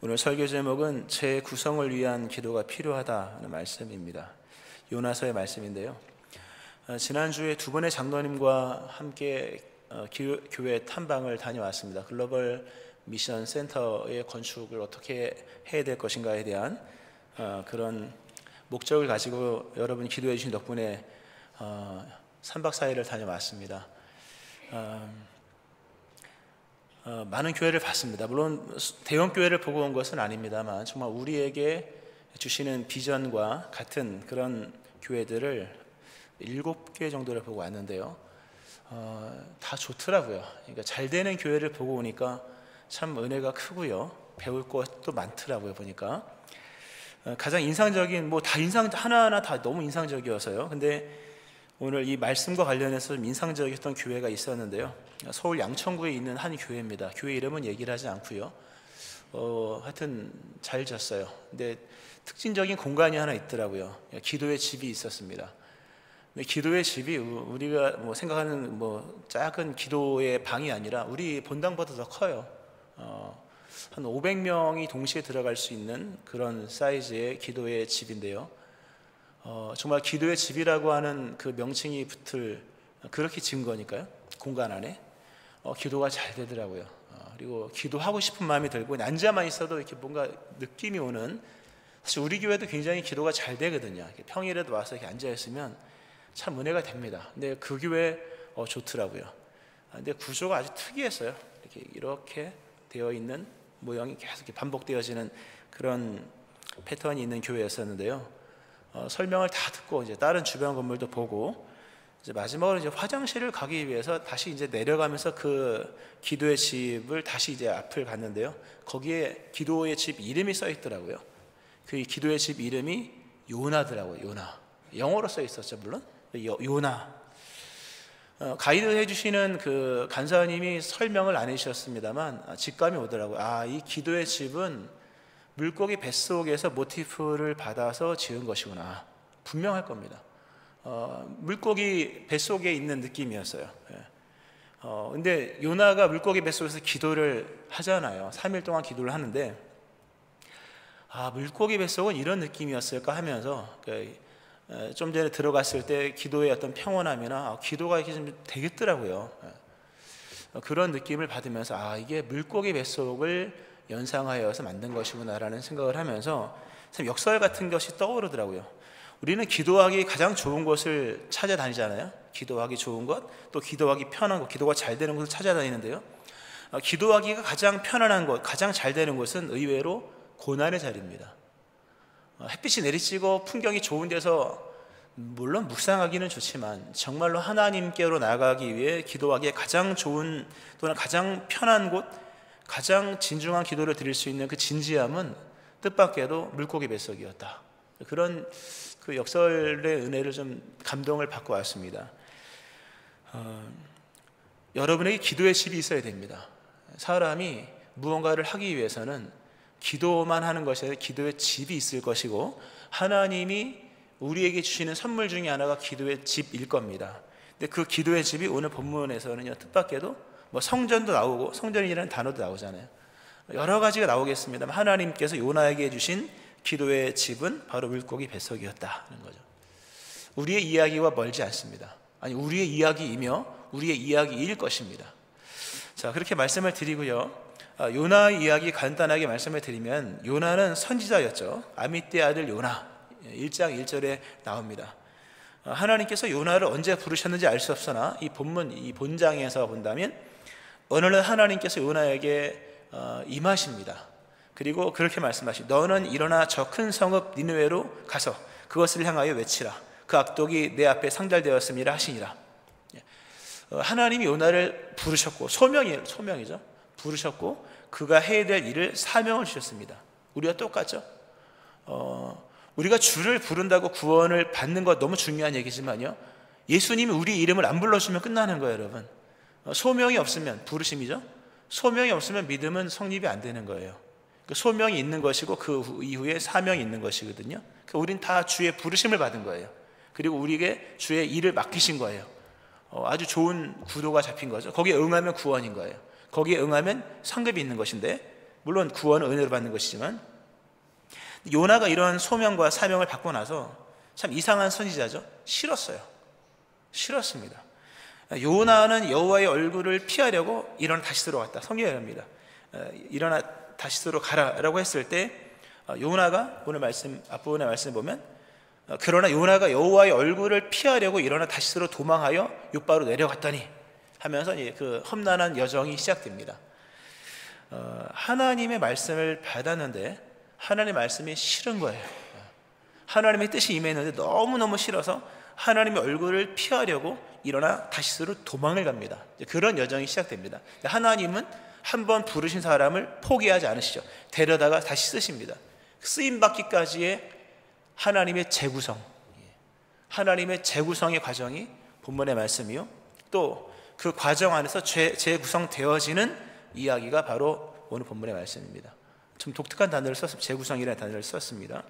오늘 설교 제목은 재구성을 위한 기도가 필요하다는 말씀입니다. 요나서의 말씀인데요. 지난주에 두 분의 장로님과 함께 교회 탐방을 다녀왔습니다. 글로벌 미션 센터의 건축을 어떻게 해야 될 것인가에 대한 그런 목적을 가지고 여러분이 기도해 주신 덕분에 3박 4일을 다녀왔습니다. 많은 교회를 봤습니다. 물론 대형 교회를 보고 온 것은 아닙니다만 정말 우리에게 주시는 비전과 같은 그런 교회들을 7개 정도를 보고 왔는데요. 다 좋더라고요. 그러니까 잘 되는 교회를 보고 오니까 참 은혜가 크고요. 배울 것도 많더라고요. 보니까 가장 인상적인 하나하나 다 너무 인상적이어서요. 근데 오늘 이 말씀과 관련해서 좀 인상적이었던 교회가 있었는데요. 서울 양천구에 있는 한 교회입니다. 교회 이름은 얘기를 하지 않고요. 하여튼 잘 졌어요. 근데 특징적인 공간이 하나 있더라고요. 기도의 집이 있었습니다. 근데 기도의 집이 우리가 생각하는 작은 기도의 방이 아니라 우리 본당보다 더 커요. 한 500명이 동시에 들어갈 수 있는 그런 사이즈의 기도의 집인데요. 정말 기도의 집이라고 하는 그 명칭이 붙을 그렇게 지은 거니까요. 공간 안에 기도가 잘 되더라고요. 그리고 기도하고 싶은 마음이 들고 앉아만 있어도 이렇게 뭔가 느낌이 오는, 사실 우리 교회도 굉장히 기도가 잘 되거든요. 평일에도 와서 이렇게 앉아 있으면 참 은혜가 됩니다. 근데 그 교회 좋더라고요. 근데 구조가 아주 특이했어요. 이렇게 되어 있는 모양이 계속 반복되어지는 그런 패턴이 있는 교회였었는데요. 설명을 다 듣고 이제 다른 주변 건물도 보고 이제 마지막으로 이제 화장실을 가기 위해서 다시 이제 내려가면서 그 기도의 집을 다시 이제 앞을 갔는데요. 거기에 기도의 집 이름이 써 있더라고요. 그 기도의 집 이름이 요나더라고요. 요나. 영어로 써 있었죠, 물론. 요나. 가이드 해주시는 그 간사님이 설명을 안 해주셨습니다만 직감이 오더라고요. 이 기도의 집은 물고기 뱃속에서 모티프를 받아서 지은 것이구나. 분명할 겁니다. 물고기 뱃속에 있는 느낌이었어요. 근데 요나가 물고기 뱃속에서 기도를 하잖아요. 3일 동안 기도를 하는데 물고기 뱃속은 이런 느낌이었을까 하면서 좀 전에 들어갔을 때 기도의 어떤 평온함이나 기도가 이렇게 좀 되겠더라고요. 그런 느낌을 받으면서 이게 물고기 뱃속을 연상하여서 만든 것이구나라는 생각을 하면서 참 역설 같은 것이 떠오르더라고요. 우리는 기도하기 가장 좋은 곳을 찾아다니잖아요. 기도하기 좋은 것, 또 기도하기 편한 곳, 기도가 잘 되는 곳을 찾아다니는데요. 기도하기가 가장 편안한 곳, 가장 잘 되는 곳은 의외로 고난의 자리입니다. 햇빛이 내리쬐고 풍경이 좋은 데서 물론 묵상하기는 좋지만 정말로 하나님께로 나아가기 위해 기도하기에 가장 좋은 또는 가장 편한 곳, 가장 진중한 기도를 드릴 수 있는 그 진지함은 뜻밖에도 물고기 뱃속이었다. 그런 그 역설의 은혜를 좀 감동을 받고 왔습니다. 여러분에게 기도의 집이 있어야 됩니다. 사람이 무언가를 하기 위해서는 기도만 하는 것이 아니라 기도의 집이 있을 것이고 하나님이 우리에게 주시는 선물 중에 하나가 기도의 집일 겁니다. 근데 그 기도의 집이 오늘 본문에서는요, 뜻밖에도 성전도 나오고 성전이라는 단어도 나오잖아요. 여러 가지가 나오겠습니다만 하나님께서 요나에게 주신 기도의 집은 바로 물고기 뱃속이었다는 거죠. 우리의 이야기와 멀지 않습니다. 우리의 이야기이며 우리의 이야기일 것입니다. 자, 그렇게 말씀을 드리고요. 요나의 이야기 간단하게 말씀을 드리면 요나는 선지자였죠. 아미떼 아들 요나 1장 1절에 나옵니다. 하나님께서 요나를 언제 부르셨는지 알 수 없으나 이 본문, 이 본장에서 본다면 어느 날 하나님께서 요나에게 임하십니다. 그리고 그렇게 말씀하시고 너는 일어나 저 큰 성읍 니느웨로 가서 그것을 향하여 외치라. 그 악독이 내 앞에 상달되었음이라 하시니라. 하나님이 요나를 부르셨고 소명이죠. 부르셨고 그가 해야 될 일을 사명을 주셨습니다. 우리가 똑같죠. 우리가 주를 부른다고 구원을 받는 것 너무 중요한 얘기지만요, 예수님이 우리 이름을 안 불러주면 끝나는 거예요. 여러분, 소명이 없으면, 부르심이죠, 소명이 없으면 믿음은 성립이 안 되는 거예요. 소명이 있는 것이고 그 이후에 사명이 있는 것이거든요. 우린 다 주의 부르심을 받은 거예요. 그리고 우리에게 주의 일을 맡기신 거예요. 아주 좋은 구도가 잡힌 거죠. 거기에 응하면 구원인 거예요. 거기에 응하면 상급이 있는 것인데 물론 구원은 은혜로 받는 것이지만, 요나가 이런 소명과 사명을 받고 나서 참 이상한 선지자죠. 싫었습니다. 요나는 여호와의 얼굴을 피하려고 일어나 다시스로 갔다. 성경에 합니다. 일어나 다시스로 가라라고 했을 때 요나가 오늘 말씀 앞부분의 말씀을 보면, 그러나 요나가 여호와의 얼굴을 피하려고 일어나 다시스로 도망하여 욥바로 내려갔더니 하면서 그 험난한 여정이 시작됩니다. 하나님의 말씀을 받았는데 하나님의 말씀이 싫은 거예요. 하나님의 뜻이 임했는데 너무너무 싫어서 하나님의 얼굴을 피하려고 일어나 다시스로 도망을 갑니다. 그런 여정이 시작됩니다. 하나님은 한번 부르신 사람을 포기하지 않으시죠. 데려다가 다시 쓰십니다. 쓰임받기까지의 하나님의 재구성, 하나님의 재구성의 과정이 본문의 말씀이요, 또 그 과정 안에서 재구성되어지는 이야기가 바로 오늘 본문의 말씀입니다. 좀 독특한 단어를 썼습니다. 재구성이라는 단어를 썼습니다.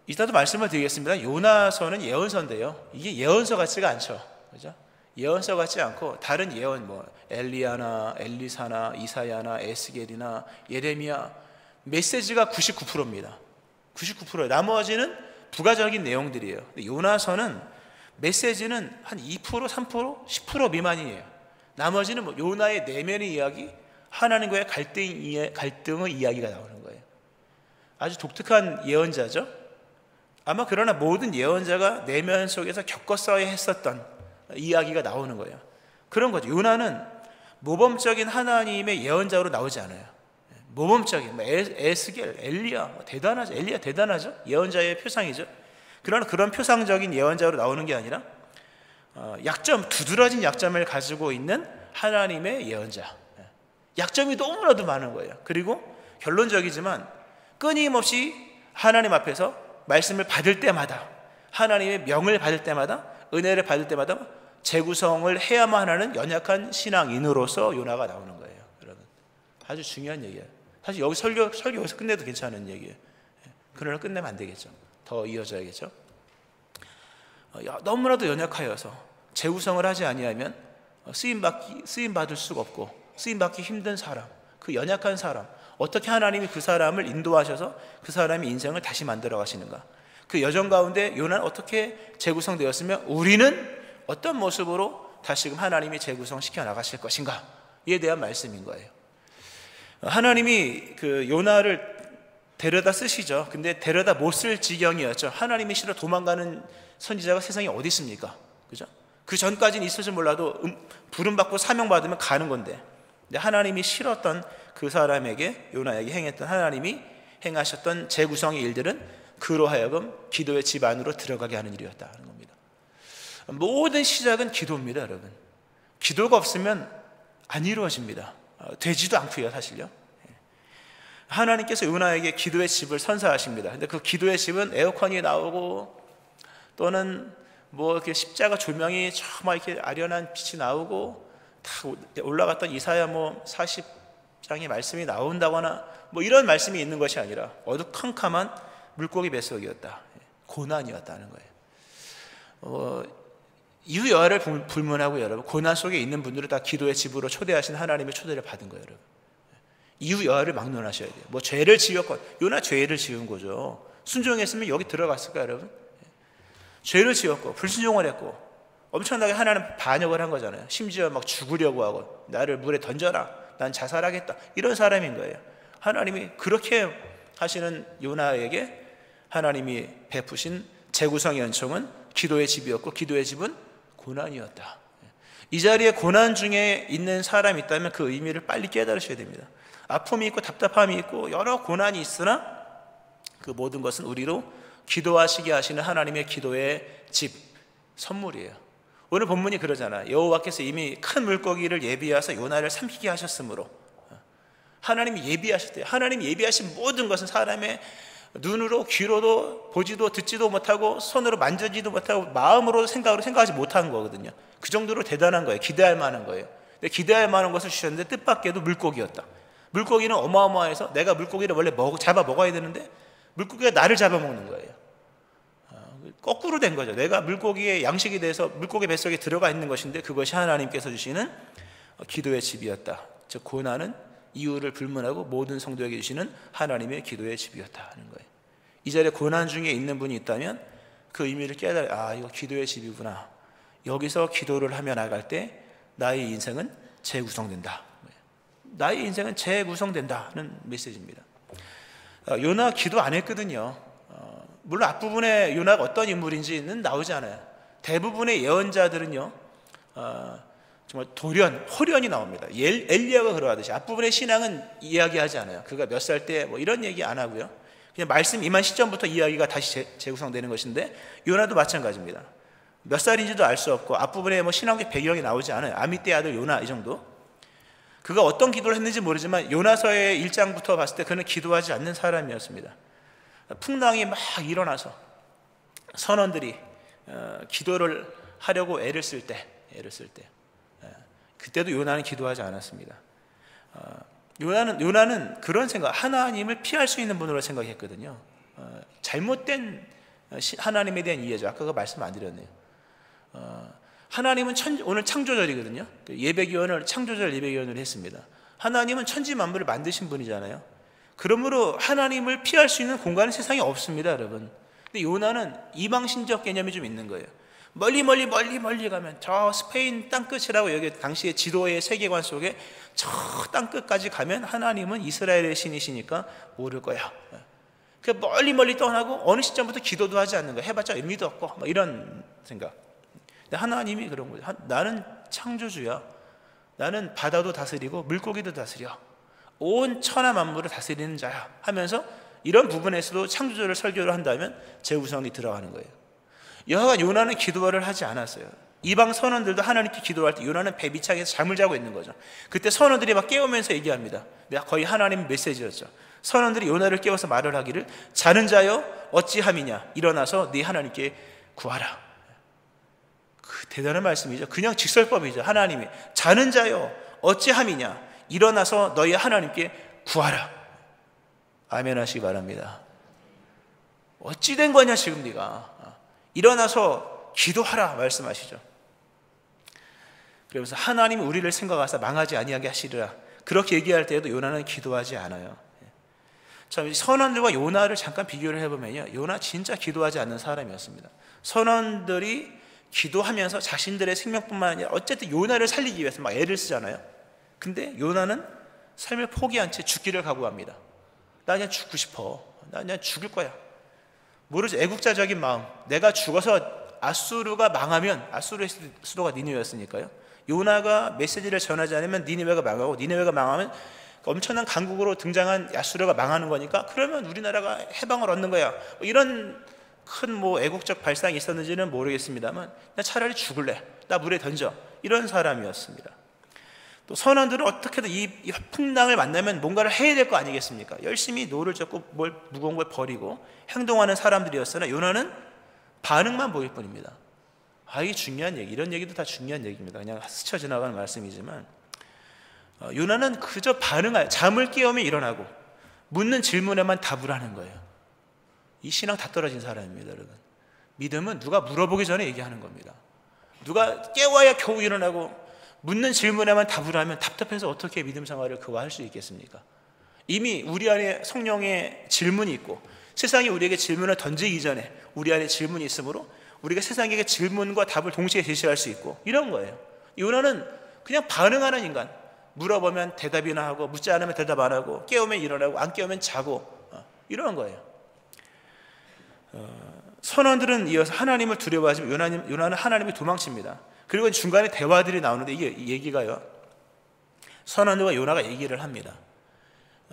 이따도 말씀을 드리겠습니다. 요나서는 예언서인데요, 이게 예언서 같지가 않죠. 그죠? 예언서 같지 않고 다른 예언, 엘리야나 엘리사나 이사야나 에스겔이나 예레미야, 메시지가 99%입니다. 99%. 나머지는 부가적인 내용들이에요. 근데 요나서는 메시지는 한 2%, 3%, 10% 미만이에요. 나머지는 요나의 내면의 이야기, 하나님과의 갈등의 이야기가 나오는 거예요. 아주 독특한 예언자죠. 아마 그러나 모든 예언자가 내면 속에서 겪었어야 했었던 이야기가 나오는 거예요. 그런 거죠. 요나는 모범적인 하나님의 예언자로 나오지 않아요. 모범적인 에스겔, 엘리야 대단하죠. 엘리야 대단하죠. 예언자의 표상이죠. 그러나 그런 표상적인 예언자로 나오는 게 아니라 두드러진 약점을 가지고 있는 하나님의 예언자. 약점이 너무나도 많은 거예요. 그리고 결론적이지만 끊임없이 하나님 앞에서 말씀을 받을 때마다, 하나님의 명을 받을 때마다, 은혜를 받을 때마다 재구성을 해야만 하는 연약한 신앙인으로서 요나가 나오는 거예요. 여러분, 아주 중요한 얘기예요. 사실 여기 설교 여기서 끝내도 괜찮은 얘기예요. 그러나 끝내면 안 되겠죠. 더 이어져야겠죠. 너무나도 연약하여서 재구성을 하지 아니하면 쓰임 받을 수가 없고, 쓰임 받기 힘든 사람, 그 연약한 사람, 어떻게 하나님이 그 사람을 인도하셔서 그 사람의 인생을 다시 만들어 가시는가? 그 여정 가운데 요나는 어떻게 재구성되었으며 우리는 어떤 모습으로 다시금 하나님이 재구성시켜 나가실 것인가에 대한 말씀인 거예요. 하나님이 그 요나를 데려다 쓰시죠. 근데 데려다 못 쓸 지경이었죠. 하나님이 싫어 도망가는 선지자가 세상에 어디 있습니까? 그죠? 그 전까지는 있을지 몰라도 부름받고 사명받으면 가는 건데, 근데 하나님이 싫었던 그 사람에게, 요나에게 행했던, 하나님이 행하셨던 재구성의 일들은 그로 하여금 기도의 집 안으로 들어가게 하는 일이었다는 겁니다. 모든 시작은 기도입니다, 여러분. 기도가 없으면 안 이루어집니다. 되지도 않고요, 사실요. 하나님께서 요나에게 기도의 집을 선사하십니다. 근데 그 기도의 집은 에어컨이 나오고, 또는 이렇게 십자가 조명이 정말 이렇게 아련한 빛이 나오고, 다 올라갔던 이사야 40장의 말씀이 나온다거나 이런 말씀이 있는 것이 아니라 어두컴컴한 물고기 뱃속이었다. 고난이었다는 거예요. 이유 여하를 불문하고, 여러분, 고난 속에 있는 분들은 다 기도의 집으로 초대하신 하나님의 초대를 받은 거예요, 여러분. 이유 여하를 막론하셔야 돼요. 죄를 지었건, 요나 죄를 지은 거죠. 순종했으면 여기 들어갔을까요, 여러분? 죄를 지었고 불순종을 했고 엄청나게 하나님 반역을 한 거잖아요. 심지어 막 죽으려고 하고, 나를 물에 던져라, 난 자살하겠다, 이런 사람인 거예요. 하나님이 그렇게 하시는 요나에게 하나님이 베푸신 재구성의 은총은 기도의 집이었고, 기도의 집은 고난이었다. 이 자리에 고난 중에 있는 사람이 있다면 그 의미를 빨리 깨달으셔야 됩니다. 아픔이 있고 답답함이 있고 여러 고난이 있으나 그 모든 것은 우리로 기도하시게 하시는 하나님의 기도의 집, 선물이에요. 오늘 본문이 그러잖아. 여호와께서 이미 큰 물고기를 예비하사 요나를 삼키게 하셨으므로, 하나님이 예비하셨대요. 하나님이 예비하신 모든 것은 사람의 눈으로, 귀로도 보지도 듣지도 못하고, 손으로 만져지도 못하고, 마음으로 생각하지 못한 거거든요. 그 정도로 대단한 거예요. 기대할 만한 거예요. 근데 기대할 만한 것을 주셨는데 뜻밖에도 물고기였다. 물고기는 어마어마해서 내가 물고기를 원래 잡아 먹어야 되는데 물고기가 나를 잡아먹는 거예요. 거꾸로 된 거죠. 내가 물고기의 양식이 돼서 물고기 뱃속에 들어가 있는 것인데, 그것이 하나님께서 주시는 기도의 집이었다. 즉 고난은 이유를 불문하고 모든 성도에게 주시는 하나님의 기도의 집이었다 하는 거예요. 이 자리에 고난 중에 있는 분이 있다면 그 의미를 깨달아, 이거 기도의 집이구나. 여기서 기도를 하며 나갈 때 나의 인생은 재구성된다. 나의 인생은 재구성된다는 메시지입니다. 요나 기도 안 했거든요. 물론 앞부분에 요나가 어떤 인물인지는 나오지 않아요. 대부분의 예언자들은요, 정말 호련이 나옵니다. 엘리야가 그러하듯이 앞부분의 신앙은 이야기하지 않아요. 그가 몇 살 때 뭐 이런 얘기 안 하고요. 그냥 말씀 임한 시점부터 이야기가 다시 재구성되는 것인데, 요나도 마찬가지입니다. 몇 살인지도 알 수 없고 앞부분에 뭐 신앙적 배경이 나오지 않아요. 아미떼 아들 요나 이 정도. 그가 어떤 기도를 했는지 모르지만 요나서의 1장부터 봤을 때 그는 기도하지 않는 사람이었습니다. 풍랑이 막 일어나서 선원들이 기도를 하려고 애를 쓸 때 그때도 요나는 기도하지 않았습니다. 요나는 그런 생각, 하나님을 피할 수 있는 분으로 생각했거든요. 잘못된 하나님에 대한 이해죠. 아까 그 말씀 안 드렸네요. 하나님은 오늘 창조절이거든요. 예배기원을 창조절 예배기원을 했습니다. 하나님은 천지 만물을 만드신 분이잖아요. 그러므로 하나님을 피할 수 있는 공간은 세상에 없습니다, 여러분. 근데 요나는 이방신적 개념이 좀 있는 거예요. 멀리 가면 저 스페인 땅끝이라고 여기 당시의 지도의 세계관 속에 저 땅끝까지 가면 하나님은 이스라엘의 신이시니까 모를 거야. 그 멀리 떠나고 어느 시점부터 기도도 하지 않는 거야. 해봤자 의미도 없고 뭐 이런 생각. 근데 하나님이 그런 거죠. 나는 창조주야. 나는 바다도 다스리고 물고기도 다스려. 온 천하 만물을 다스리는 자야 하면서 이런 부분에서도 창조주를 설교를 한다면 재구성이 들어가는 거예요. 여하간 요나는 기도를 하지 않았어요. 이방 선원들도 하나님께 기도할 때 요나는 배 밑창에서 잠을 자고 있는 거죠. 그때 선원들이 막 깨우면서 얘기합니다. 거의 하나님 메시지였죠. 선원들이 요나를 깨워서 말을 하기를, 자는 자여 어찌함이냐, 일어나서 네 하나님께 구하라. 그 대단한 말씀이죠. 그냥 직설법이죠. 하나님이 자는 자여 어찌함이냐, 일어나서 너희 하나님께 구하라. 아멘 하시기 바랍니다. 어찌 된 거냐 지금 네가. 일어나서 기도하라 말씀하시죠. 그러면서 하나님이 우리를 생각하사 망하지 아니하게 하시리라. 그렇게 얘기할 때에도 요나는 기도하지 않아요. 참, 선원들과 요나를 잠깐 비교를 해보면요, 요나 진짜 기도하지 않는 사람이었습니다. 선원들이 기도하면서 자신들의 생명뿐만 아니라 어쨌든 요나를 살리기 위해서 막 애를 쓰잖아요. 근데 요나는 삶을 포기한 채 죽기를 각오합니다. 나 그냥 죽고 싶어. 나 그냥 죽을 거야. 모르죠. 애국자적인 마음. 내가 죽어서 아수르가 망하면, 아수르의 수도가 니느웨였으니까요. 요나가 메시지를 전하지 않으면 니느웨가 망하고, 니느웨가 망하면 엄청난 강국으로 등장한 아수르가 망하는 거니까, 그러면 우리나라가 해방을 얻는 거야. 이런 큰 애국적 발상이 있었는지는 모르겠습니다만, 나 차라리 죽을래. 나 물에 던져. 이런 사람이었습니다. 또 선원들은 어떻게든 이 풍랑을 만나면 뭔가를 해야 될 거 아니겠습니까? 열심히 노를 젓고 무거운 걸 버리고 행동하는 사람들이었으나 요나는 반응만 보일 뿐입니다. 이게 중요한 얘기, 이런 얘기도 다 중요한 얘기입니다. 그냥 스쳐 지나가는 말씀이지만, 요나는 그저 반응하여 잠을 깨우며 일어나고 묻는 질문에만 답을 하는 거예요. 이 신앙 다 떨어진 사람입니다, 여러분. 믿음은 누가 물어보기 전에 얘기하는 겁니다. 누가 깨워야 겨우 일어나고 묻는 질문에만 답을 하면 답답해서 어떻게 믿음 생활을 그와 할 수 있겠습니까? 이미 우리 안에 성령의 질문이 있고, 세상이 우리에게 질문을 던지기 전에 우리 안에 질문이 있으므로 우리가 세상에게 질문과 답을 동시에 제시할 수 있고, 이런 거예요. 요나는 그냥 반응하는 인간. 물어보면 대답이나 하고, 묻지 않으면 대답 안 하고, 깨우면 일어나고, 안 깨우면 자고, 이런 거예요. 선원들은 이어서 하나님을 두려워하지만 요나는 하나님을 도망칩니다. 그리고 중간에 대화들이 나오는데, 이게 얘기가요, 선원들과 요나가 얘기를 합니다.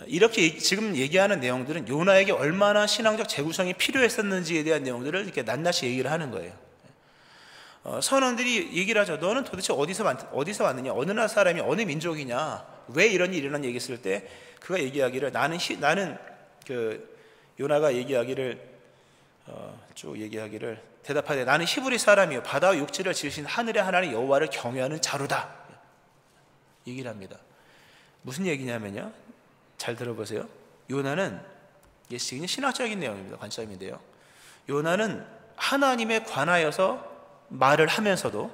이렇게 지금 얘기하는 내용들은 요나에게 얼마나 신앙적 재구성이 필요했었는지에 대한 내용들을 이렇게 낱낱이 얘기를 하는 거예요. 선원들이 얘기를 하죠. 너는 도대체 어디서 왔느냐? 어느 나라 사람이, 어느 민족이냐? 왜 이런 일이 일어난 얘기했을 때 그가 얘기하기를, 요나가 얘기하기를, 쭉 얘기하기를, 대답하되 나는 히브리 사람이요 바다와 육지를 지으신 하늘의 하나님 여호와를 경외하는 자로다. 얘기를 합니다. 무슨 얘기냐면요, 잘 들어보세요. 요나는, 이게 신학적인 내용입니다. 관점인데요, 요나는 하나님에 관하여서 말을 하면서도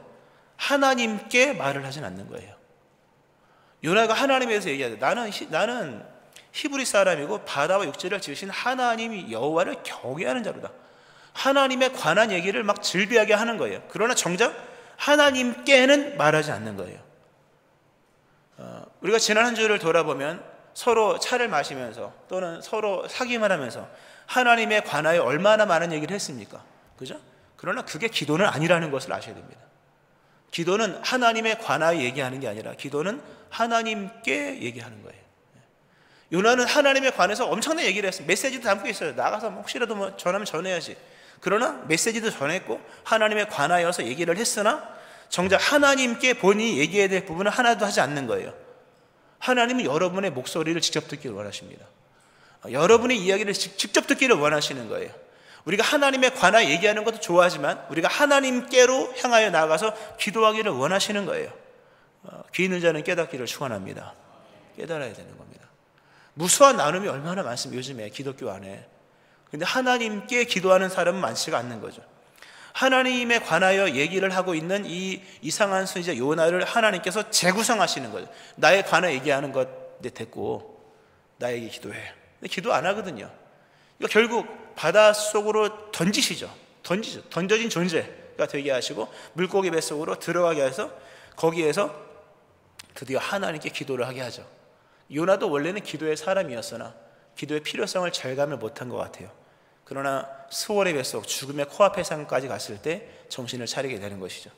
하나님께 말을 하진 않는 거예요. 요나가 하나님에 대해서 얘기하죠. 나는 히브리 사람이고 바다와 육지를 지으신 하나님이 여호와를 경외하는 자로다. 하나님에 관한 얘기를 막 즐비하게 하는 거예요. 그러나 정작 하나님께는 말하지 않는 거예요. 우리가 지난 한 주를 돌아보면 서로 차를 마시면서 또는 서로 사귐을 하면서 하나님에 관하여 얼마나 많은 얘기를 했습니까? 그죠? 그러나 그게 기도는 아니라는 것을 아셔야 됩니다. 기도는 하나님에 관하여 얘기하는 게 아니라 기도는 하나님께 얘기하는 거예요. 요나는 하나님에 관해서 엄청난 얘기를 했어요. 메시지도 담고 있어요. 나가서 혹시라도 뭐 전하면 전해야지. 그러나 메시지도 전했고 하나님에 관하여서 얘기를 했으나 정작 하나님께 본인이 얘기해야 될 부분은 하나도 하지 않는 거예요. 하나님은 여러분의 목소리를 직접 듣기를 원하십니다. 여러분의 이야기를 직접 듣기를 원하시는 거예요. 우리가 하나님에 관하여 얘기하는 것도 좋아하지만 우리가 하나님께로 향하여 나아가서 기도하기를 원하시는 거예요. 귀 있는 자는 깨닫기를 축원합니다. 깨달아야 되는 겁니다. 무수한 나눔이 얼마나 많습니까? 요즘에 기독교 안에. 근데 하나님께 기도하는 사람은 많지가 않는 거죠. 하나님에 관하여 얘기를 하고 있는 이 이상한 선지자 요나를 하나님께서 재구성하시는 거예요. 나에 관하여 얘기하는 것 됐고 나에게 기도해. 근데 기도 안 하거든요. 그러니까 결국 바닷속으로 던지죠. 던져진 존재가 되게 하시고 물고기 뱃속으로 들어가게 해서 거기에서 드디어 하나님께 기도를 하게 하죠. 요나도 원래는 기도의 사람이었으나 기도의 필요성을 절감을 못한 것 같아요. 그러나 수월의 뱃속, 죽음의 코앞의 상까지 갔을 때 정신을 차리게 되는 것이죠.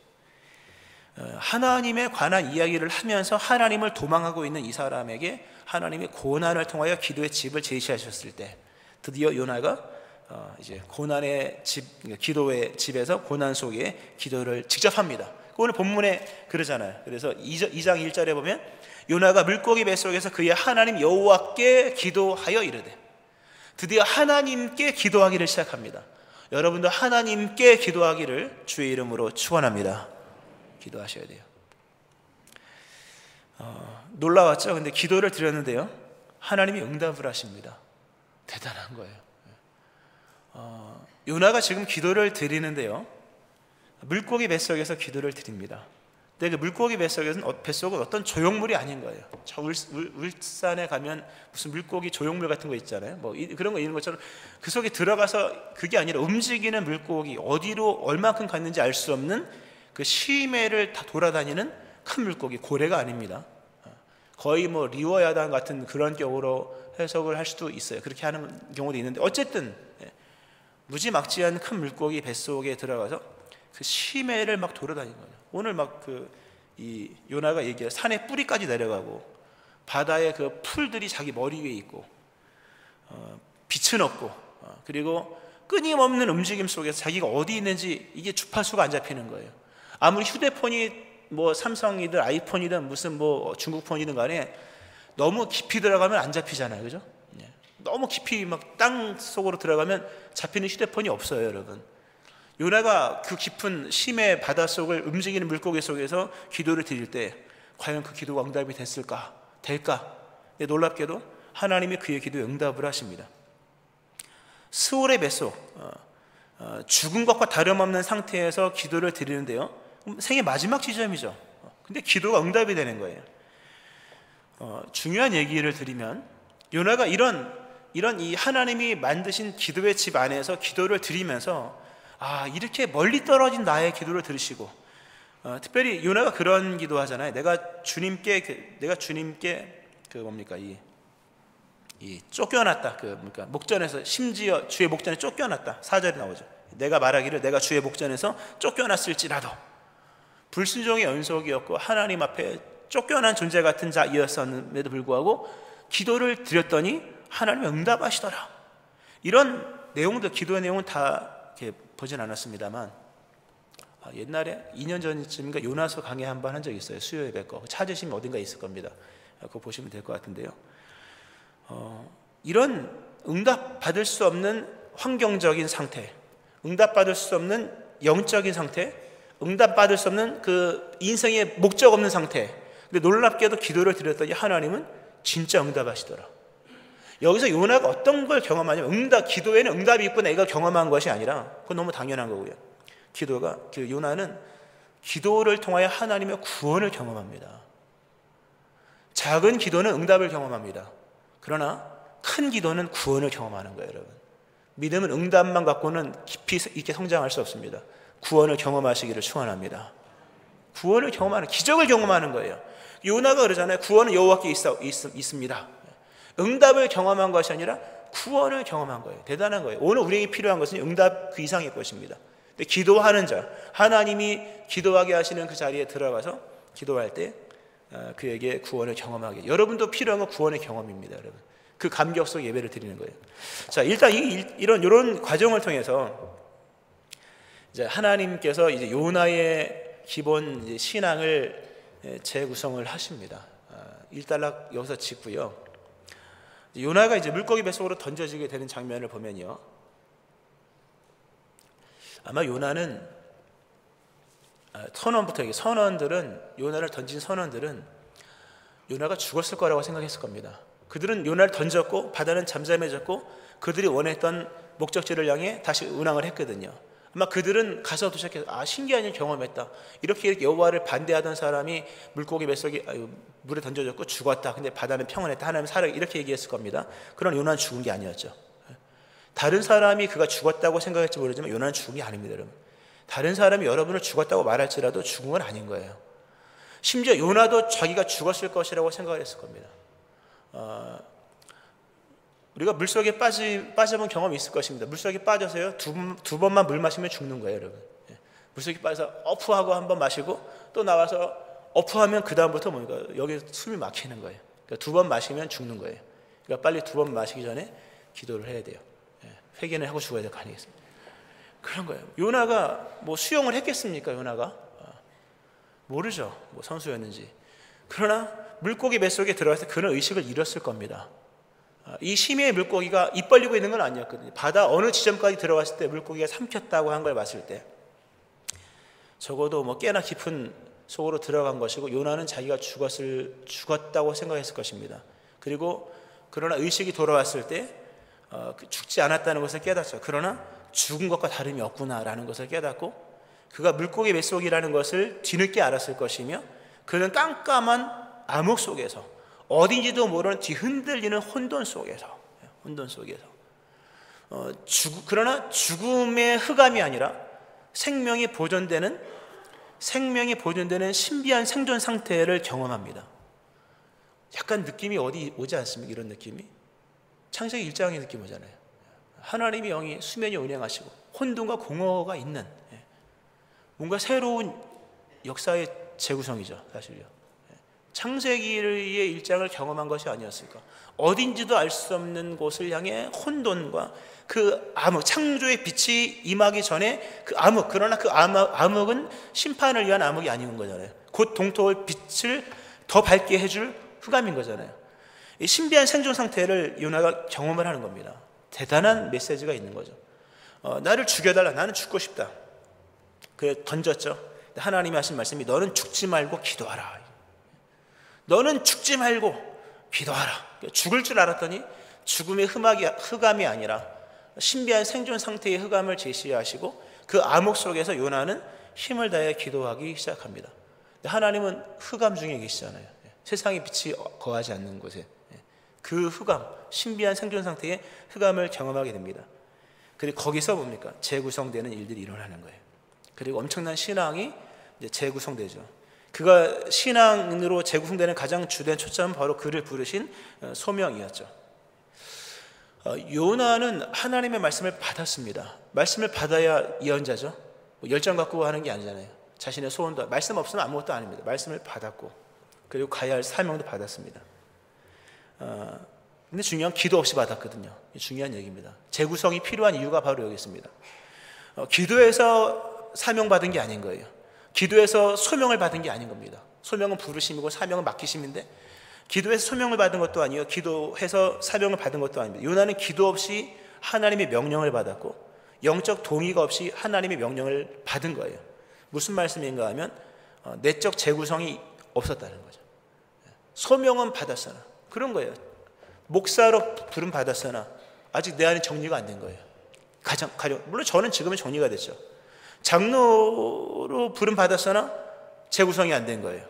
하나님에 관한 이야기를 하면서 하나님을 도망하고 있는 이 사람에게 하나님이 고난을 통하여 기도의 집을 제시하셨을 때 드디어 요나가 이제 고난의 집, 기도의 집에서 고난 속에 기도를 직접 합니다. 오늘 본문에 그러잖아요. 그래서 2장 1절에 보면 요나가 물고기 뱃속에서 그의 하나님 여호와께 기도하여 이르되, 드디어 하나님께 기도하기를 시작합니다. 여러분도 하나님께 기도하기를 주의 이름으로 축원합니다. 기도하셔야 돼요. 놀라웠죠? 근데 기도를 드렸는데요, 하나님이 응답을 하십니다. 대단한 거예요. 요나가 지금 기도를 드리는데요, 물고기 뱃속에서 기도를 드립니다. 근데 그 물고기 뱃속은 어떤 조형물이 아닌 거예요. 저 울산에 가면 무슨 물고기 조형물 같은 거 있잖아요. 뭐 그런 거 있는 것처럼 그 속에 들어가서 그게 아니라 움직이는 물고기, 어디로 얼마큼 갔는지 알 수 없는 그 시메를 다 돌아다니는 큰 물고기, 고래가 아닙니다. 거의 뭐 리워야단 같은 그런 격으로 해석을 할 수도 있어요. 그렇게 하는 경우도 있는데 어쨌든 무지막지한 큰 물고기 뱃속에 들어가서 그 시메를 막 돌아다니는 거예요. 오늘 막 이 요나가 얘기해 산의 뿌리까지 내려가고 바다의 그 풀들이 자기 머리 위에 있고 빛은 없고 그리고 끊임없는 움직임 속에서 자기가 어디 있는지 이게 주파수가 안 잡히는 거예요. 아무리 휴대폰이 뭐 삼성이든 아이폰이든 무슨 뭐 중국폰이든 간에 너무 깊이 들어가면 안 잡히잖아요. 그죠? 너무 깊이 막 땅 속으로 들어가면 잡히는 휴대폰이 없어요, 여러분. 요나가 그 깊은 심해 바닷속을 움직이는 물고기 속에서 기도를 드릴 때 과연 그 기도가 응답이 될까? 근데 놀랍게도 하나님이 그의 기도에 응답을 하십니다. 스올의 뱃속, 죽은 것과 다름없는 상태에서 기도를 드리는데요, 생의 마지막 지점이죠. 근데 기도가 응답이 되는 거예요. 중요한 얘기를 드리면 요나가 이런 이 하나님이 만드신 기도의 집 안에서 기도를 드리면서 이렇게 멀리 떨어진 나의 기도를 들으시고, 특별히 요나가 그런 기도하잖아요. 내가 주님께 이 쫓겨났다. 목전에서, 심지어 주의 목전에 쫓겨났다. 4절에 나오죠. 내가 말하기를 내가 주의 목전에서 쫓겨났을지라도, 불순종의 연속이었고 하나님 앞에 쫓겨난 존재 같은 자이었음에도 불구하고 기도를 드렸더니 하나님이 응답하시더라. 이런 내용들, 기도의 내용은 다 이렇게 보진 않았습니다만 옛날에 2년 전쯤인가 요나서 강의 한 번 한 적이 있어요. 수요 예배 거 찾으시면 어딘가 있을 겁니다. 그거 보시면 될 것 같은데요, 이런 응답받을 수 없는 환경적인 상태, 응답받을 수 없는 영적인 상태, 응답받을 수 없는 그 인생의 목적 없는 상태, 근데 놀랍게도 기도를 드렸더니 하나님은 진짜 응답하시더라. 여기서 요나가 어떤 걸 경험하냐면 기도에는 응답이 있구나 이걸 경험한 것이 아니라, 그건 너무 당연한 거고요. 요나는 기도를 통하여 하나님의 구원을 경험합니다. 작은 기도는 응답을 경험합니다. 그러나 큰 기도는 구원을 경험하는 거예요, 여러분. 믿음은 응답만 갖고는 깊이 있게 성장할 수 없습니다. 구원을 경험하시기를 축원합니다. 구원을 경험하는, 기적을 경험하는 거예요. 요나가 그러잖아요. 구원은 여호와께 있습니다. 응답을 경험한 것이 아니라 구원을 경험한 거예요. 대단한 거예요. 오늘 우리에게 필요한 것은 응답 그 이상의 것입니다. 근데 기도하는 자, 하나님이 기도하게 하시는 그 자리에 들어가서 기도할 때 그에게 구원을 경험하게. 여러분도 필요한 건 구원의 경험입니다, 여러분. 그 감격 속 예배를 드리는 거예요. 자, 일단 이런 과정을 통해서 이제 하나님께서 이제 요나의 기본 이제 신앙을 재구성을 하십니다. 일단락 여기서 짓고요. 요나가 이제 물고기 뱃속으로 던져지게 되는 장면을 보면요, 아마 요나는 선원들은 요나를 던진 선원들은 요나가 죽었을 거라고 생각했을 겁니다. 그들은 요나를 던졌고 바다는 잠잠해졌고 그들이 원했던 목적지를 향해 다시 운항을 했거든요. 아마 그들은 가서 도착해서 신기한 일 경험했다. 이렇게 여호와를 반대하던 사람이 물고기 뱃속에 물에 던져졌고 죽었다. 근데 바다는 평온했다. 하나님 살아. 이렇게 얘기했을 겁니다. 그러나 요나는 죽은 게 아니었죠. 다른 사람이 그가 죽었다고 생각할지 모르지만 요나는 죽은 게 아닙니다, 여러분. 다른 사람이 여러분을 죽었다고 말할지라도 죽은 건 아닌 거예요. 심지어 요나도 자기가 죽었을 것이라고 생각을 했을 겁니다. 우리가 물속에 빠져본 경험이 있을 것입니다. 물속에 빠져서요, 두 번만 물 마시면 죽는 거예요, 여러분. 물속에 빠져서 어프하고 한 번 마시고 또 나와서 어프하면 그 다음부터 뭡니까? 여기 숨이 막히는 거예요. 그러니까 두 번 마시면 죽는 거예요. 그러니까 빨리 두 번 마시기 전에 기도를 해야 돼요. 회개는 하고 죽어야 될 거 아니겠습니까? 그런 거예요. 요나가 뭐 수영을 했겠습니까? 요나가 모르죠. 뭐 선수였는지. 그러나 물고기 뱃속에 들어가서 그런 의식을 잃었을 겁니다. 이 심해의 물고기가 입 벌리고 있는 건 아니었거든요. 바다 어느 지점까지 들어갔을 때 물고기가 삼켰다고 한 걸 봤을 때 적어도 뭐 꽤나 깊은 속으로 들어간 것이고, 요나는 자기가 죽었다고 생각했을 것입니다. 그리고 그러나 의식이 돌아왔을 때 죽지 않았다는 것을 깨닫죠. 그러나 죽은 것과 다름이 없구나라는 것을 깨닫고 그가 물고기 뱃속이라는 것을 뒤늦게 알았을 것이며, 그는 깜깜한 암흑 속에서 어딘지도 모르는 뒤흔들리는 혼돈 속에서 그러나 죽음의 흑암이 아니라 생명이 보존되는 신비한 생존 상태를 경험합니다. 약간 느낌이 어디 오지 않습니까? 이런 느낌이 창세기 1장의 느낌 오잖아요. 하나님의 영이 수면에 운행하시고 혼돈과 공허가 있는 뭔가 새로운 역사의 재구성이죠, 사실요. 창세기의 1장을 경험한 것이 아니었을까? 어딘지도 알 수 없는 곳을 향해 혼돈과 그 암흑, 창조의 빛이 임하기 전에 그 암흑, 그러나 그 암흑은 심판을 위한 암흑이 아닌 거잖아요. 곧 동토할 빛을 더 밝게 해줄 흑암인 거잖아요. 이 신비한 생존 상태를 요나가 경험을 하는 겁니다. 대단한 메시지가 있는 거죠. 나를 죽여달라, 나는 죽고 싶다. 그래 던졌죠. 하나님이 하신 말씀이 너는 죽지 말고 기도하라. 너는 죽지 말고 기도하라. 죽을 줄 알았더니 죽음의 흑암이 아니라 신비한 생존 상태의 흑암을 제시하시고 그 암흑 속에서 요나는 힘을 다해 기도하기 시작합니다. 하나님은 흑암 중에 계시잖아요. 세상의 빛이 거하지 않는 곳에 그 흑암, 신비한 생존 상태의 흑암을 경험하게 됩니다. 그리고 거기서 뭡니까? 재구성되는 일들이 일어나는 거예요. 그리고 엄청난 신앙이 이제 재구성되죠. 그가 신앙으로 재구성되는 가장 주된 초점은 바로 그를 부르신 소명이었죠. 요나는 하나님의 말씀을 받았습니다. 말씀을 받아야 예언자죠. 열정 갖고 하는 게 아니잖아요. 자신의 소원도, 말씀 없으면 아무것도 아닙니다. 말씀을 받았고 그리고 가야 할 사명도 받았습니다. 근데 중요한 기도 없이 받았거든요. 중요한 얘기입니다. 재구성이 필요한 이유가 바로 여기 있습니다. 기도해서 사명받은 게 아닌 거예요. 기도해서 소명을 받은 게 아닌 겁니다. 소명은 부르심이고 사명은 맡기심인데 기도해서 소명을 받은 것도 아니요, 기도해서 사명을 받은 것도 아닙니다. 요나는 기도 없이 하나님의 명령을 받았고 영적 동의가 없이 하나님의 명령을 받은 거예요. 무슨 말씀인가 하면 내적 재구성이 없었다는 거죠. 소명은 받았으나, 그런 거예요. 목사로 부름 받았으나 아직 내 안에 정리가 안 된 거예요. 가령 물론 저는 지금은 정리가 됐죠. 장로로 부름 받았으나 재구성이 안 된 거예요.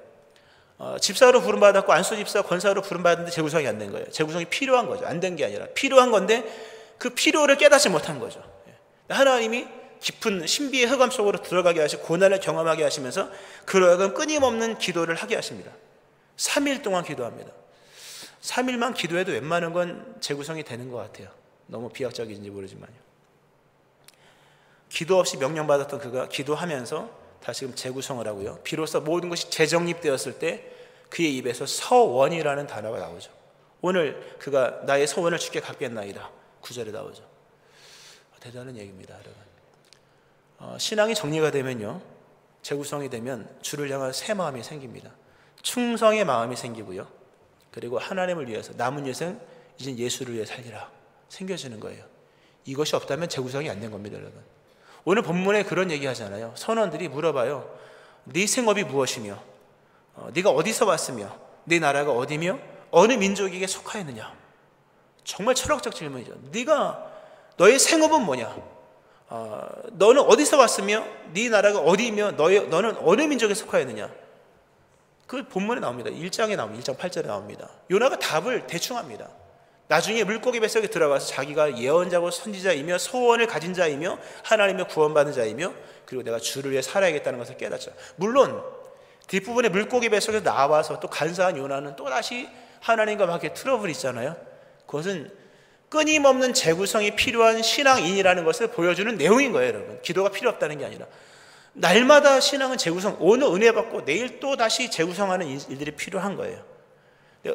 집사로 부름받았고 안수 집사 권사로 부름받았는데 재구성이 안 된 거예요. 재구성이 필요한 거죠. 안 된 게 아니라 필요한 건데 그 필요를 깨닫지 못한 거죠. 하나님이 깊은 신비의 흑암 속으로 들어가게 하시고 고난을 경험하게 하시면서 그러하여금 끊임없는 기도를 하게 하십니다. 3일 동안 기도합니다. 3일만 기도해도 웬만한 건 재구성이 되는 것 같아요. 너무 비약적인지 모르지만요. 기도 없이 명령받았던 그가 기도하면서 다시금 재구성을 하고요. 비로소 모든 것이 재정립되었을 때 그의 입에서 서원이라는 단어가 나오죠. 오늘 그가 나의 서원을 주께 갚겠나이다. 9절에 나오죠. 대단한 얘기입니다, 여러분. 신앙이 정리가 되면요, 재구성이 되면 주를 향한 새 마음이 생깁니다. 충성의 마음이 생기고요. 그리고 하나님을 위해서 남은 여생 이제 예수를 위해 살리라 생겨지는 거예요. 이것이 없다면 재구성이 안 된 겁니다, 여러분. 오늘 본문에 그런 얘기 하잖아요. 선원들이 물어봐요. 네 생업이 무엇이며 네가 어디서 왔으며 네 나라가 어디며 어느 민족에게 속하였느냐. 정말 철학적 질문이죠. 너의 생업은 뭐냐? 너는 어디서 왔으며 네 나라가 어디며 너는 어느 민족에 속하였느냐. 그 본문에 나옵니다. 1장에 나옵니다. 1장 8절에 나옵니다. 요나가 답을 대충 합니다. 나중에 물고기 뱃속에 들어가서 자기가 예언자고 선지자이며 소원을 가진 자이며 하나님의 구원받은 자이며 그리고 내가 주를 위해 살아야겠다는 것을 깨닫죠. 물론 뒷부분에 물고기 뱃속에서 나와서 또 간사한 요나는 또다시 하나님과 막 이렇게 트러블이 있잖아요. 그것은 끊임없는 재구성이 필요한 신앙인이라는 것을 보여주는 내용인 거예요, 여러분. 기도가 필요 없다는 게 아니라 날마다 신앙은 재구성, 오늘 은혜 받고 내일 또 다시 재구성하는 일들이 필요한 거예요.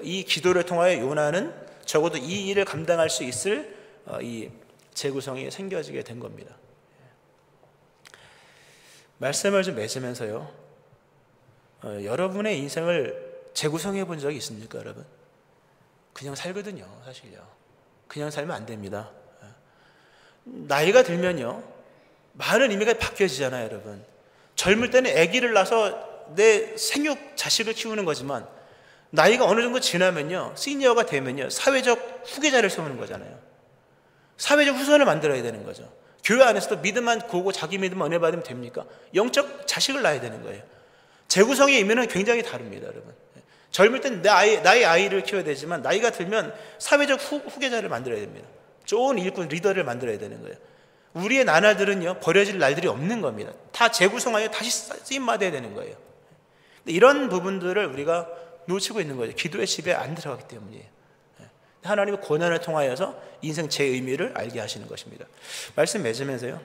이 기도를 통하여 요나는 적어도 이 일을 감당할 수 있을 이 재구성이 생겨지게 된 겁니다. 말씀을 좀 맺으면서요, 여러분의 인생을 재구성해 본 적이 있습니까, 여러분? 그냥 살거든요, 사실요. 그냥 살면 안 됩니다. 나이가 들면요, 많은 의미가 바뀌어지잖아요, 여러분. 젊을 때는 아기를 낳아서 내 생육 자식을 키우는 거지만 나이가 어느 정도 지나면요, 시니어가 되면요, 사회적 후계자를 세우는 거잖아요. 사회적 후손을 만들어야 되는 거죠. 교회 안에서도 믿음만 고고 자기 믿음만 은혜 받으면 됩니까? 영적 자식을 낳아야 되는 거예요. 재구성의 의미는 굉장히 다릅니다, 여러분. 젊을 때는 나의 아이를 키워야 되지만 나이가 들면 사회적 후계자를 만들어야 됩니다. 좋은 일꾼 리더를 만들어야 되는 거예요. 우리의 나날들은요, 버려질 날들이 없는 겁니다. 다 재구성하여 다시 쓰임받아야 되는 거예요. 이런 부분들을 우리가 놓치고 있는 거죠. 기도의 집에 안 들어가기 때문이에요. 하나님의 고난을 통하여서 인생 제 의미를 알게 하시는 것입니다. 말씀 맺으면서요,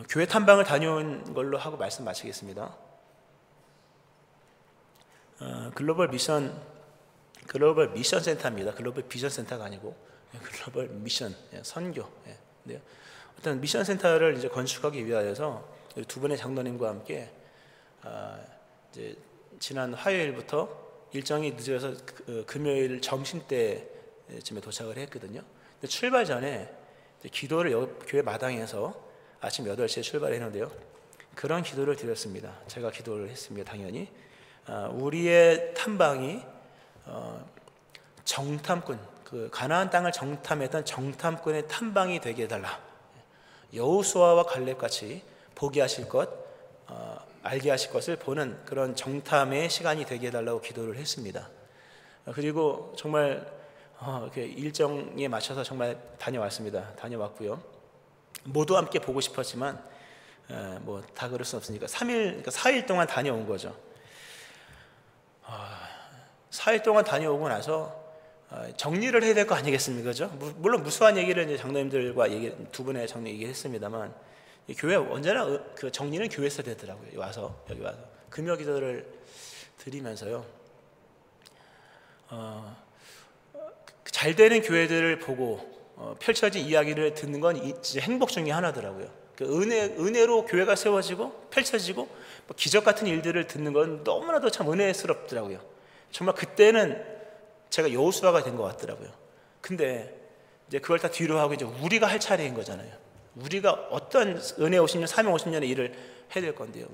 교회 탐방을 다녀온 걸로 하고 말씀 마치겠습니다. 글로벌 미션 센터입니다. 글로벌 비전 센터가 아니고 글로벌 미션, 선교. 어떤 미션 센터를 이제 건축하기 위하여서 두 분의 장로님과 함께 이제 지난 화요일부터 일정이 늦어서 금요일 점심때쯤에 도착을 했거든요. 근데 출발 전에 기도를 교회 마당에서 아침 8시에 출발했는데요. 그런 기도를 드렸습니다. 제가 기도를 했습니다. 당연히 우리의 탐방이 정탐꾼, 그 가나안 땅을 정탐했던 정탐꾼의 탐방이 되게 해달라. 여호수아와 갈렙같이 보게 하실 것, 알게 하실 것을 보는 그런 정탐의 시간이 되게 해달라고 기도를 했습니다. 그리고 정말 이렇게 일정에 맞춰서 정말 다녀왔습니다. 다녀왔고요. 모두 함께 보고 싶었지만 뭐 다 그럴 수 없으니까 4일 동안 다녀온 거죠. 4일 동안 다녀오고 나서 정리를 해야 될 거 아니겠습니까? 그죠? 물론 무수한 얘기를 이제 장로님들과 두 분의 장로 얘기했습니다만, 교회 언제나 그 정리는 교회에서 되더라고요. 여기 와서 금요 기도를 드리면서요, 잘 되는 교회들을 보고 펼쳐진 이야기를 듣는 건 진짜 행복 중에 하나더라고요. 그 은혜로 교회가 세워지고 펼쳐지고 기적 같은 일들을 듣는 건 너무나도 참 은혜스럽더라고요. 정말 그때는 제가 여호수아가 된 것 같더라고요. 근데 이제 그걸 다 뒤로 하고 이제 우리가 할 차례인 거잖아요. 우리가 어떤 은혜 50년, 사명 50년의 일을 해야 될 건데요.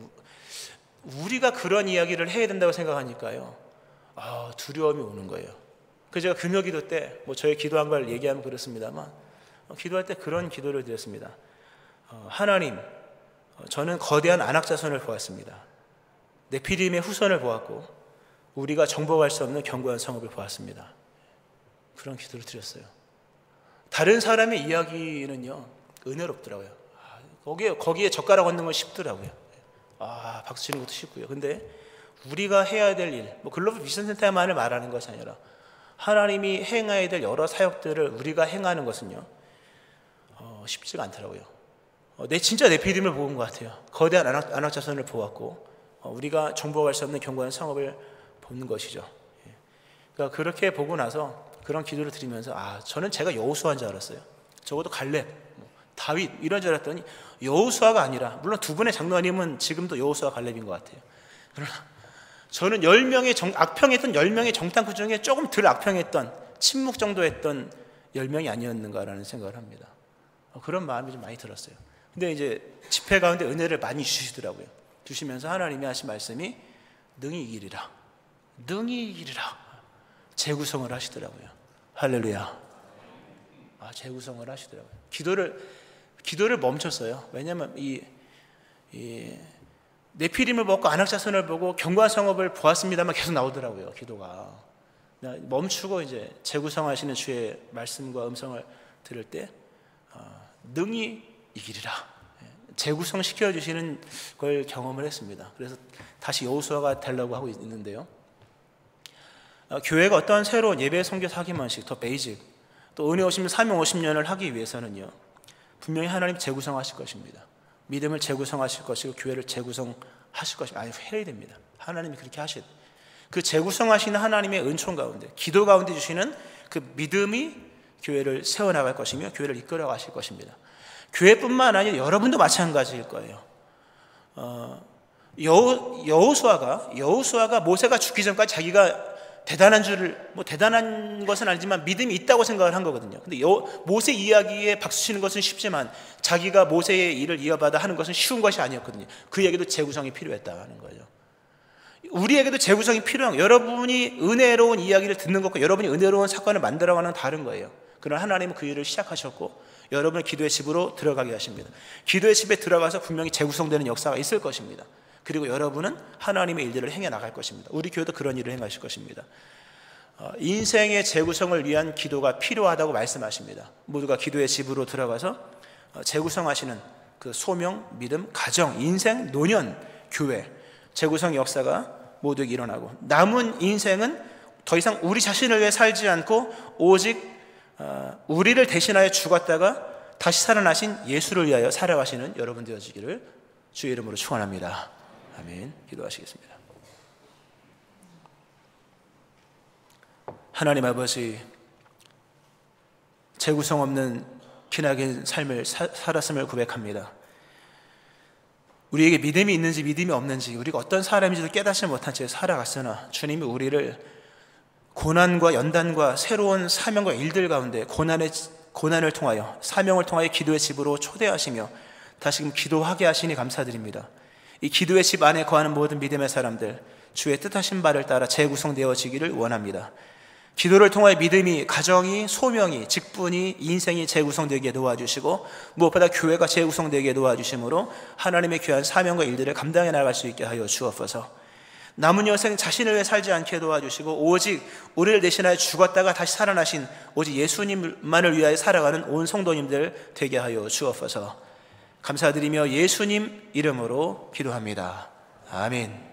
우리가 그런 이야기를 해야 된다고 생각하니까요, 두려움이 오는 거예요. 그래서 제가 금요 기도 때 저의 기도한 걸 얘기하면 그렇습니다만, 기도할 때 그런 기도를 드렸습니다. 하나님, 저는 거대한 안악자손을 보았습니다. 네피림의 후손을 보았고 우리가 정복할 수 없는 견고한 성읍을 보았습니다. 그런 기도를 드렸어요. 다른 사람의 이야기는요 은혜롭더라고요. 거기에 젓가락 얹는 건 쉽더라고요. 박수 치는 것도 쉽고요. 근데 우리가 해야 될 일, 글로벌 미션센터만을 말하는 것이 아니라 하나님이 행해야 될 여러 사역들을 우리가 행하는 것은요 쉽지가 않더라고요. 진짜 네피림을 본 것 같아요. 거대한 안악자손을 보았고 우리가 정복할 수 없는 견고한 성읍을 보는 것이죠. 그러니까 그렇게 보고 나서 그런 기도를 드리면서 저는 제가 여호수아인 줄 알았어요. 적어도 갈렙, 다윗 이런 줄 알았더니 여호수아가 아니라, 물론 두 분의 장로님은 지금도 여호수아 갈렙인 것 같아요. 그러나 저는 10명의 악평했던 10명의 정탐꾼 중에 조금 덜 악평했던, 침묵 정도 했던 10명이 아니었는가라는 생각을 합니다. 그런 마음이 좀 많이 들었어요. 근데 이제 집회 가운데 은혜를 많이 주시더라고요. 주시면서 하나님이 하신 말씀이 능히 이기리라, 능히 이기리라, 재구성을 하시더라고요. 할렐루야. 재구성을 하시더라고요. 기도를 멈췄어요. 왜냐하면 이 네피림을 보고 안악자손을 보고 견고한 성읍을 보았습니다만 계속 나오더라고요. 기도가 멈추고 이제 재구성하시는 주의 말씀과 음성을 들을 때 능히 이기리라, 재구성 시켜주시는 걸 경험을 했습니다. 그래서 다시 여호수아가 되려고 하고 있는데요, 교회가 어떤 새로운 예배, 선교, 사기만식, 더 베이직, 또 은혜 50년, 사명 50년을 하기 위해서는요 분명히 하나님 재구성하실 것입니다. 믿음을 재구성하실 것이고 교회를 재구성하실 것입니다. 해야 됩니다. 하나님이 그렇게 하실, 그 재구성하시는 하나님의 은총 가운데, 기도 가운데 주시는 그 믿음이 교회를 세워나갈 것이며 교회를 이끌어 가실 것입니다. 교회뿐만 아니라 여러분도 마찬가지일 거예요. 여호수아가 모세가 죽기 전까지 자기가 대단한 것은 아니지만 믿음이 있다고 생각을 한 거거든요. 근데 모세 이야기에 박수 치는 것은 쉽지만 자기가 모세의 일을 이어받아 하는 것은 쉬운 것이 아니었거든요. 그에게도 재구성이 필요했다는 거예요. 우리에게도 재구성이 필요한 거예요. 여러분이 은혜로운 이야기를 듣는 것과 여러분이 은혜로운 사건을 만들어가는 건 다른 거예요. 그러나 하나님은 그 일을 시작하셨고 여러분을 기도의 집으로 들어가게 하십니다. 기도의 집에 들어가서 분명히 재구성되는 역사가 있을 것입니다. 그리고 여러분은 하나님의 일들을 행해 나갈 것입니다. 우리 교회도 그런 일을 행하실 것입니다. 인생의 재구성을 위한 기도가 필요하다고 말씀하십니다. 모두가 기도의 집으로 들어가서 재구성하시는 그 소명, 믿음, 가정, 인생, 노년, 교회 재구성 역사가 모두에게 일어나고, 남은 인생은 더 이상 우리 자신을 위해 살지 않고 오직 우리를 대신하여 죽었다가 다시 살아나신 예수를 위하여 살아가시는 여러분 되어지기를 주의 이름으로 축원합니다. 아멘. 기도하시겠습니다. 하나님 아버지, 재구성 없는 기나긴 삶을 살았음을 고백합니다. 우리에게 믿음이 있는지 믿음이 없는지, 우리가 어떤 사람인지도 깨닫지 못한 채 살아갔으나 주님이 우리를 고난과 연단과 새로운 사명과 일들 가운데 고난을 통하여, 사명을 통하여 기도의 집으로 초대하시며 다시금 기도하게 하시니 감사드립니다. 이 기도의 집 안에 거하는 모든 믿음의 사람들, 주의 뜻하신 바를 따라 재구성되어지기를 원합니다. 기도를 통하여 믿음이, 가정이, 소명이, 직분이, 인생이 재구성되게 도와주시고 무엇보다 교회가 재구성되게 도와주심으로 하나님의 귀한 사명과 일들을 감당해 나갈 수 있게 하여 주옵소서. 남은 여생 자신을 위해 살지 않게 도와주시고 오직 우리를 대신하여 죽었다가 다시 살아나신 오직 예수님만을 위하여 살아가는 온 성도님들 되게 하여 주옵소서. 감사드리며 예수님 이름으로 기도합니다. 아멘.